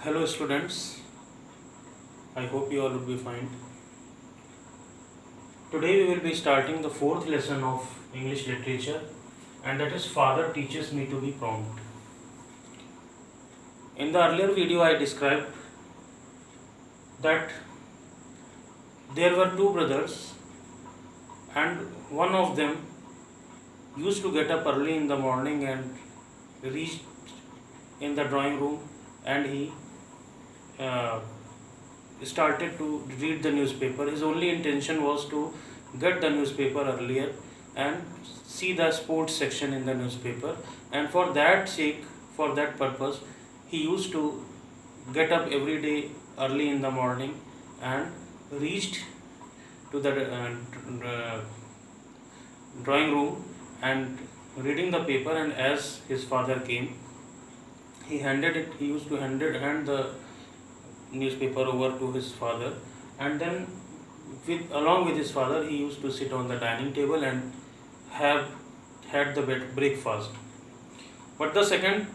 Hello students, I hope you all will be fine. Today we will be starting the fourth lesson of English literature, and that is Father Teaches Me to Be Prompt. In the earlier video I described that there were two brothers and one of them used to get up early in the morning and reached in the drawing room, and he uh, started to read the newspaper. His only intention was to get the newspaper earlier and see the sports section in the newspaper, and for that sake, for that purpose, he used to get up every day early in the morning and reached to the drawing room and reading the paper. And as his father came, he used to hand the newspaper over to his father, and then along with his father he used to sit on the dining table and have had the breakfast. But the second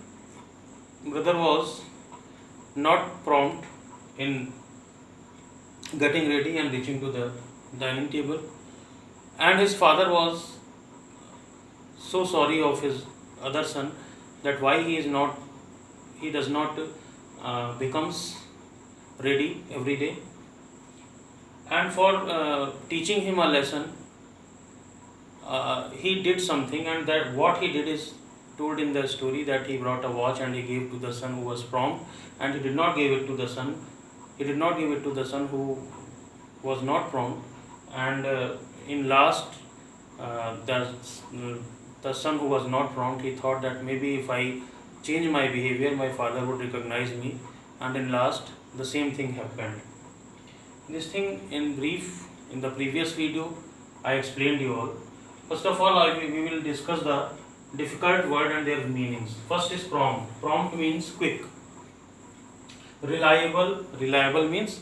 brother was not prompt in getting ready and reaching to the dining table, and his father was so sorry of his other son that why he does not becomes ready every day. And for teaching him a lesson, he did something, and that what he did is told in the story, that he brought a watch and he gave to the son who was prompt, and he did not give it to the son. He did not give it to the son who was not prompt, and in last, the son who was not prompt, he thought that maybe if I change my behavior, my father would recognize me, and in last, the same thing happened. This thing in brief, in the previous video, I explained you all. First of all, we will discuss the difficult word and their meanings. First is prompt. Prompt means quick. Reliable. Reliable means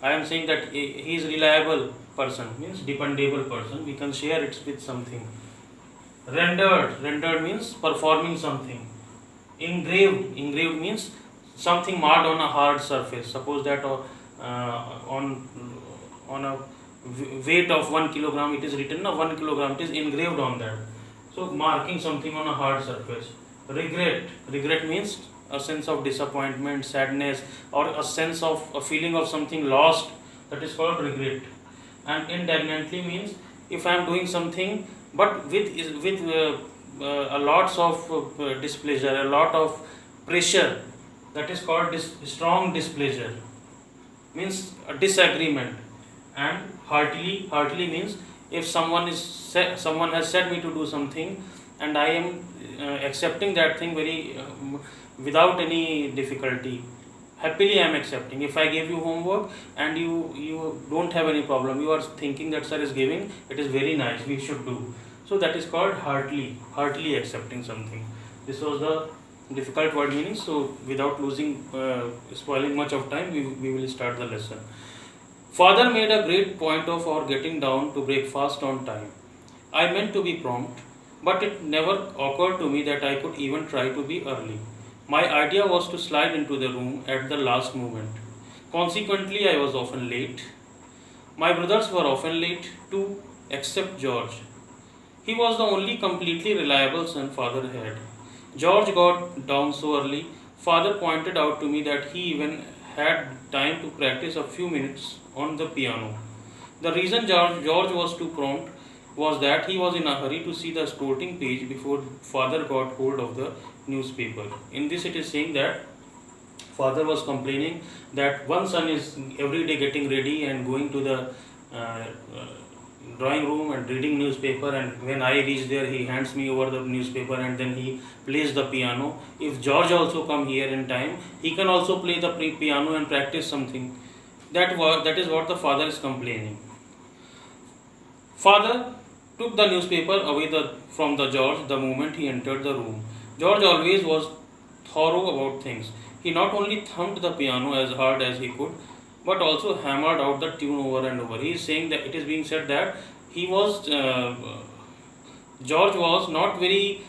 I am saying that he is reliable person, means dependable person. We can share it with something. Rendered. Rendered means performing something. Engraved. Engraved means something marked on a hard surface. Suppose that on a weight of 1 kilogram, it is written 1 kilogram, it is engraved on that. So marking something on a hard surface. Regret. Regret means a sense of disappointment, sadness, or a sense of a feeling of something lost. That is called regret. And indignantly means if I am doing something but with a lots of displeasure, a lot of pressure, that is called strong displeasure, means a disagreement. And heartily means if someone has said me to do something, and I am accepting that thing very without any difficulty, happily I am accepting. If I gave you homework and you don't have any problem, you are thinking that sir is giving, it is very nice, we should do. So that is called heartily accepting something. This was the difficult word meaning. So without spoiling much of time, we will start the lesson. Father made a great point of our getting down to breakfast on time. I meant to be prompt, but it never occurred to me that I could even try to be early. My idea was to slide into the room at the last moment. Consequently, I was often late. My brothers were often late too, except George. He was the only completely reliable son father had. George got down so early, father pointed out to me that he even had time to practice a few minutes on the piano. The reason George was too prompt was that he was in a hurry to see the sporting page before father got hold of the newspaper. In this, it is saying that father was complaining that one son is every day getting ready and going to the drawing room and reading newspaper, and when I reach there, he hands me over the newspaper and then he plays the piano. If George also come here in time, he can also play the piano and practice something. That is what the father is complaining. Father took the newspaper away from the George the moment he entered the room. George always was thorough about things. He not only thumped the piano as hard as he could, but also hammered out the tune over and over. He is saying that it is being said that George was not very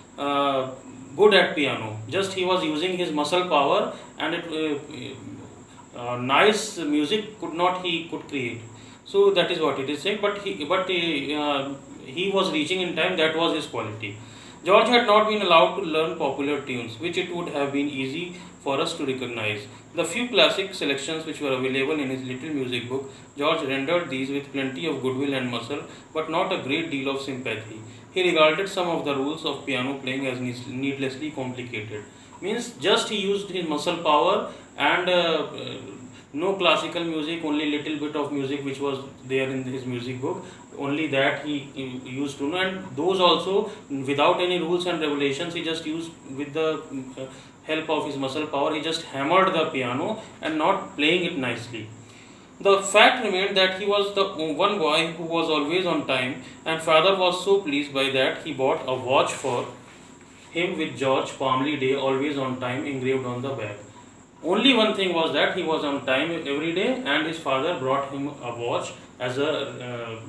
good at piano. Just he was using his muscle power, and nice music could not he could create. So that is what it is saying. But he was reaching in time. That was his quality. George had not been allowed to learn popular tunes, which it would have been easy for us to recognize. The few classic selections which were available in his little music book, George rendered these with plenty of goodwill and muscle, but not a great deal of sympathy. He regarded some of the rules of piano playing as needlessly complicated. Means just he used his muscle power and no classical music, only little bit of music which was there in his music book, only that he used to know, and those also without any rules and regulations, he just used with the help of his muscle power, he just hammered the piano and not playing it nicely. The fact remained that he was the one boy who was always on time, and father was so pleased by that he bought a watch for him with George Palmley Day always on time engraved on the back. Only one thing was that he was on time every day, and his father brought him a watch as a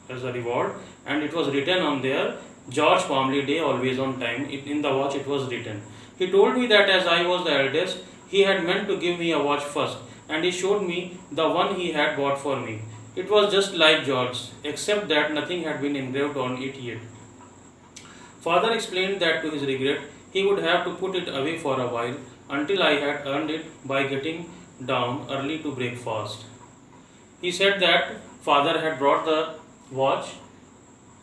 reward, and it was written on there, George Palmley Day always on time. In the watch it was written. He told me that as I was the eldest, he had meant to give me a watch first, and he showed me the one he had bought for me. It was just like George's, except that nothing had been engraved on it yet. Father explained that to his regret, he would have to put it away for a while until I had earned it by getting down early to break fast. He said that father had brought the watch,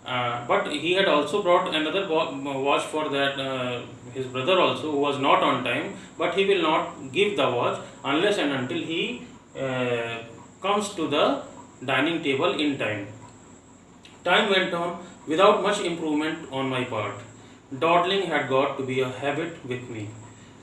but he had also brought another watch for that his brother also, who was not on time, but he will not give the watch unless and until he comes to the dining table in time. Time went on without much improvement on my part. Dawdling had got to be a habit with me.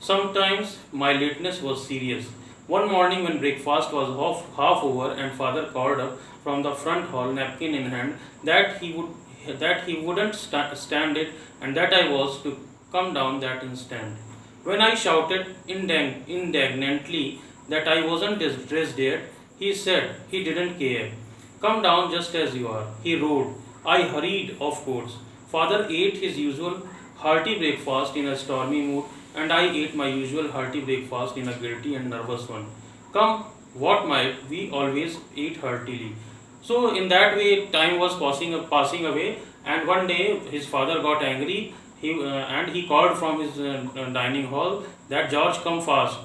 Sometimes my lateness was serious. One morning when breakfast was half over and father called up from the front hall, napkin in hand, that he wouldn't stand it and that I was to come down that instant. When I shouted indignantly that I wasn't dressed yet, he said he didn't care. Come down just as you are, he roared. I hurried, of course. Father ate his usual hearty breakfast in a stormy mood, and I ate my usual hearty breakfast in a guilty and nervous one. Come what might, we always ate heartily. So in that way, time was passing away, and one day his father got angry. And he called from his dining hall that George come fast,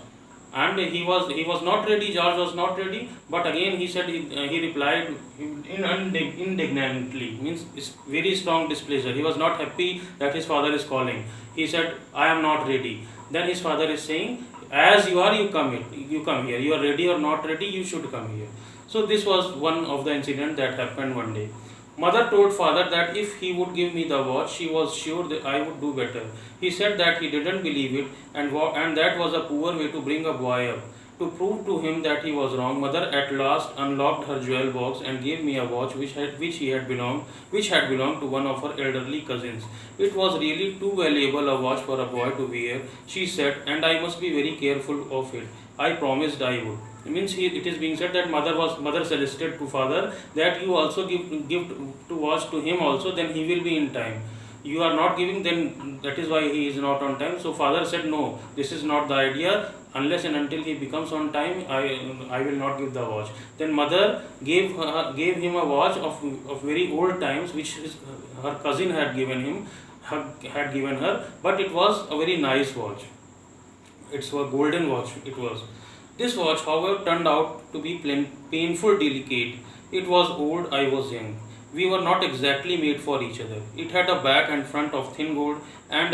and he was not ready. George was not ready, but again he said he replied indignantly, means it's very strong displeasure. He was not happy that his father is calling. He said, I am not ready. Then his father is saying, as you are, you come here, you are ready or not ready, you should come here. So this was one of the incident that happened one day. Mother told father that if he would give me the watch, she was sure that I would do better. He said that he didn't believe it, and that was a poor way to bring a boy up. To prove to him that he was wrong, mother at last unlocked her jewel box and gave me a watch which had belonged to one of her elderly cousins. It was really too valuable a watch for a boy to wear, she said, and I must be very careful of it. I promised I would. It means it is being said that mother suggested to father that you also give to watch to him also, then he will be in time. You are not giving, then that is why he is not on time. So father said, no, this is not the idea. Unless and until he becomes on time, I will not give the watch. Then mother gave him a watch of very old times, which her cousin had given her, but it was a very nice watch. It's a golden watch. It was. This watch, however, turned out to be painful, delicate. It was old, I was young. We were not exactly made for each other. It had a back and front of thin gold, and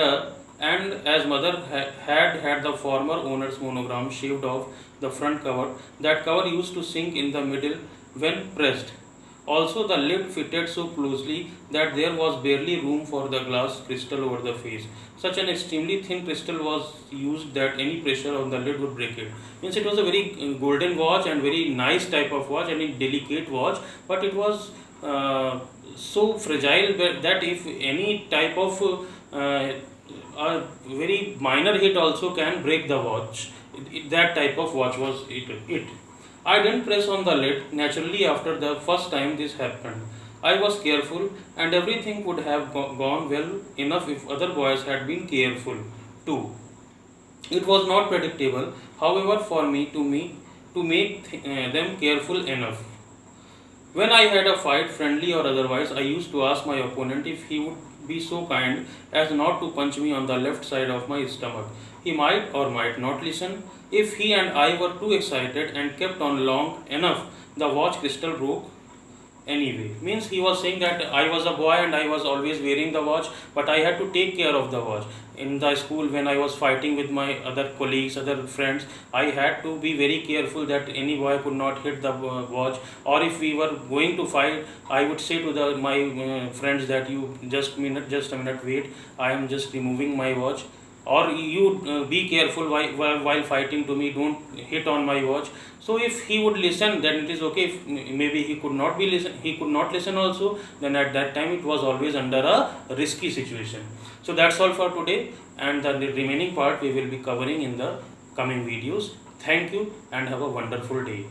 as mother had the former owner's monogram shaved off the front cover, that cover used to sink in the middle when pressed. Also, the lid fitted so closely that there was barely room for the glass crystal over the face. Such an extremely thin crystal was used that any pressure on the lid would break it. Means it was a very golden watch and very nice type of watch and a delicate watch, but it was so fragile that if any type of a very minor hit also can break the watch. That type of watch was it. I didn't press on the lid. Naturally, after the first time this happened, I was careful, and everything would have gone well enough if other boys had been careful too. It was not predictable, however, for me to make them careful enough. When I had a fight, friendly or otherwise, I used to ask my opponent if he would be so kind as not to punch me on the left side of my stomach. He might or might not listen. If he and I were too excited and kept on long enough, the watch crystal broke anyway. Means he was saying that I was a boy and I was always wearing the watch, but I had to take care of the watch. In the school, when I was fighting with my other colleagues, other friends, I had to be very careful that any boy could not hit the watch. Or if we were going to fight, I would say to my friends that you just a minute, wait. I am just removing my watch. Or you be careful while fighting to me. Don't hit on my watch. So if he would listen, then it is okay. If maybe he could not listen also, then at that time it was always under a risky situation. So that's all for today, and the remaining part we will be covering in the coming videos. Thank you and have a wonderful day.